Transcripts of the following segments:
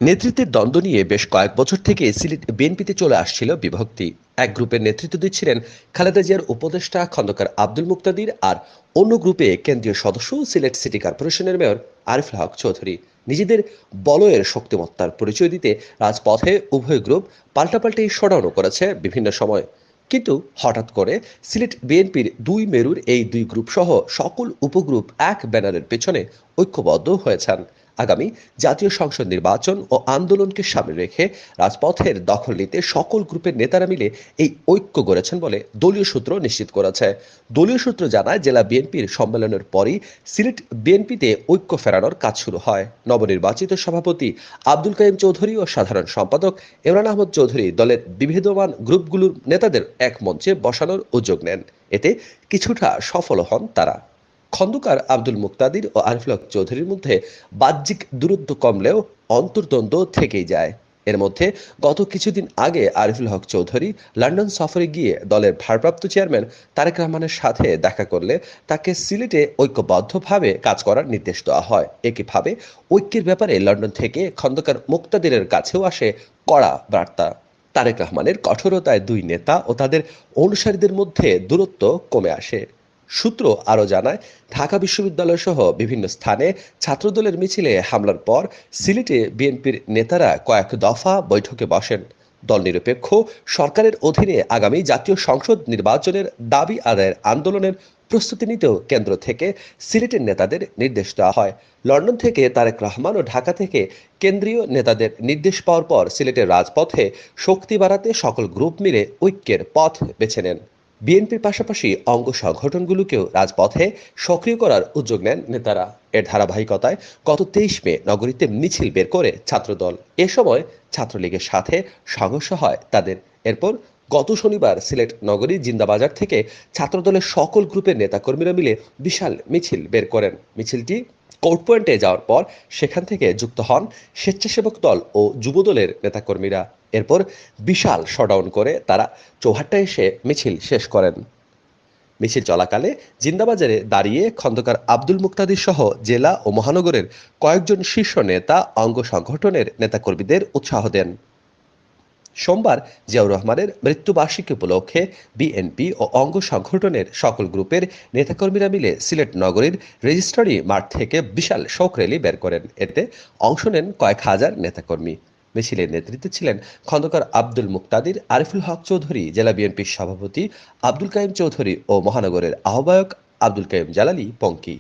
নেতৃত্বের দ্বন্দ্ব নিয়ে বেশ কয়েক বছর থেকে সিলেট বিএনপিতে চলে আসছিল বিভক্তি। এক গ্রুপের নেতৃত্ব দিচ্ছিলেন খালেদা জিয়ার উপদেষ্টা খন্দকার আব্দুল মুক্তাদির, আর অন্য গ্রুপে কেন্দ্রীয় সদস্য সিলেট সিটি কর্পোরেশনের মেয়র আরিফুল হক চৌধুরী। নিজেদের বলয়ের শক্তিমত্তার পরিচয় দিতে রাজপথে উভয় গ্রুপ পাল্টাপাল্টি শোডাউনও করেছে বিভিন্ন সময়। কিন্তু হঠাৎ করে সিলেট বিএনপির দুই মেরুর এই দুই গ্রুপ সহ সকল উপগ্রুপ এক ব্যানারের পেছনে ঐক্যবদ্ধ হয়েছেন। আগামী জাতীয় সংসদ নির্বাচন ও আন্দোলনকে সামনে রেখে রাজপথের দখল নিতে সকল গ্রুপের নেতারা মিলে এই ঐক্য গড়েছেন বলে দলীয় সূত্র নিশ্চিত করেছে। দলীয় সূত্র জানায়, জেলা বিএনপির সম্মেলনের পরই সিলেট বিএনপিতে ঐক্য ফেরানোর কাজ শুরু হয়। নবনির্বাচিত সভাপতি আব্দুল কাইম চৌধুরী ও সাধারণ সম্পাদক ইমরান আহমদ চৌধুরী দলের বিভেদমান গ্রুপগুলোর নেতাদের এক মঞ্চে বসানোর উদ্যোগ নেন। এতে কিছুটা সফল হন তারা। খন্দকার আব্দুল মুক্তাদির ও আরিফুল হক চৌধুরীর মধ্যে বাহ্যিক দূরত্ব কমলেও অন্তর্দ্বন্দ্ব থেকেই যায়। এর মধ্যে গত কিছুদিন আগে আরিফুল হক চৌধুরী লন্ডন সফরে গিয়ে দলের ভারপ্রাপ্ত চেয়ারম্যান তারেক রহমানের সাথে দেখা করলে তাকে সিলেটে ঐক্যবদ্ধভাবে কাজ করার নির্দেশ দেওয়া হয়। একইভাবে ঐক্যের ব্যাপারে লন্ডন থেকে খন্দকার মুক্তাদিরের কাছেও আসে কড়া বার্তা। তারেক রহমানের কঠোরতায় দুই নেতা ও তাদের অনুসারীদের মধ্যে দূরত্ব কমে আসে। সূত্র আরও জানায়, ঢাকা বিশ্ববিদ্যালয় সহ বিভিন্ন স্থানে ছাত্রদলের মিছিলে হামলার পর সিলেটে বিএনপির নেতারা কয়েক দফা বৈঠকে বসেন। দল নিরপেক্ষ সরকারের অধীনে আগামী জাতীয় সংসদ নির্বাচনের দাবি আদায়ের আন্দোলনের প্রস্তুতি নিতেও কেন্দ্র থেকে সিলেটের নেতাদের নির্দেশ দেওয়া হয়। লন্ডন থেকে তারেক রহমান ও ঢাকা থেকে কেন্দ্রীয় নেতাদের নির্দেশ পাওয়ার পর সিলেটের রাজপথে শক্তি বাড়াতে সকল গ্রুপ মিলে ঐক্যের পথ বেছে নেন। বিএনপির পাশাপাশি অঙ্গ সংগঠনগুলোকেও রাজপথে সক্রিয় করার উদ্যোগ নেন নেতারা। এর ধারাবাহিকতায় গত 23 মে নগরীতে মিছিল বের করে ছাত্রদল। এ সময় ছাত্রলীগের সাথে সংঘর্ষ হয় তাদের। এরপর গত শনিবার সিলেট নগরীর জিন্দাবাজার থেকে ছাত্রদলের সকল গ্রুপের নেতাকর্মীরা মিলে বিশাল মিছিল বের করেন। মিছিলটি কোর্ট পয়েন্টে যাওয়ার পর সেখান থেকে যুক্ত হন স্বেচ্ছাসেবক দল ও যুবদলের নেতাকর্মীরা। এরপর বিশাল শটডাউন করে তারা চৌহাট্টায় এসে মিছিল শেষ করেন। মিছিল চলাকালে জিন্দাবাজারে দাঁড়িয়ে খন্দকার আব্দুল মুক্তাদির সহ জেলা ও মহানগরের কয়েকজন শীর্ষ নেতা অঙ্গ সংগঠনের নেতাকর্মীদের উৎসাহ দেন। সোমবার জিয়াউর রহমানের মৃত্যুবার্ষিকী উপলক্ষে বিএনপি ও অঙ্গ সংগঠনের সকল গ্রুপের নেতাকর্মীরা মিলে সিলেট নগরীর রেজিস্ট্রারি মাঠ থেকে বিশাল শোক র্যালি বের করেন। এতে অংশ নেন কয়েক হাজার নেতাকর্মী। মিছিলের নেতৃত্বে ছিলেন খন্দকার আব্দুল মুক্তাদির, আরিফুল হক চৌধুরী, জেলা বিএনপির সভাপতি আব্দুল কাইম চৌধুরী ও মহানগরের আহ্বায়ক আব্দুল কাইম জালালী পঙ্কি।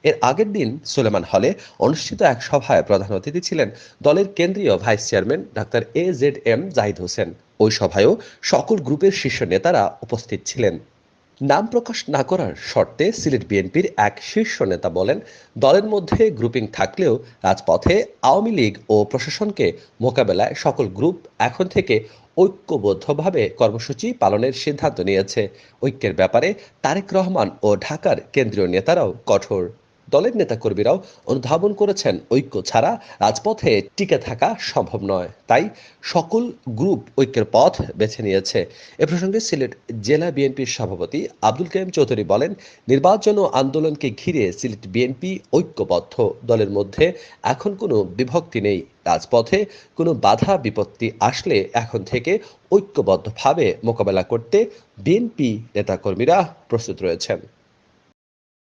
এর আগের দিন সুলেমান হলে অনুষ্ঠিত এক সভায় প্রধান অতিথি ছিলেন দলের কেন্দ্রীয় vice chairman doctor AZM Zahid Hossain. ওই সভায়ও সকল গ্রুপের শীর্ষ নেতারা উপস্থিত ছিলেন। নাম প্রকাশ না করার শর্তে সিলেট বিএনপির এক শীর্ষ নেতা বলেন, দলের মধ্যে গ্রুপিং থাকলেও রাজপথে আওয়ামী লীগ ও প্রশাসনকে মোকাবেলায় সকল গ্রুপ এখন থেকে ঐক্যবদ্ধভাবে কর্মসূচি পালনের সিদ্ধান্ত নিয়েছে। ঐক্যের ব্যাপারে তারেক রহমান ও ঢাকার কেন্দ্রীয় নেতারাও কঠোর। দলের নেতাকর্মীরাও অনুধাবন করেছেন, ঐক্য ছাড়া রাজপথে টিকে থাকা সম্ভব নয়। তাই সকল গ্রুপ ঐক্যের পথ বেছে নিয়েছে। এ প্রসঙ্গে সিলেট জেলা বিএনপির সভাপতি আব্দুল কাইম চৌধুরী বলেন, নির্বাচন ও আন্দোলনকে ঘিরে সিলেট বিএনপি ঐক্যবদ্ধ। দলের মধ্যে এখন কোনো বিভক্তি নেই। রাজপথে কোনো বাধা বিপত্তি আসলে এখন থেকে ঐক্যবদ্ধভাবে মোকাবেলা করতে বিএনপি নেতাকর্মীরা প্রস্তুত রয়েছেন।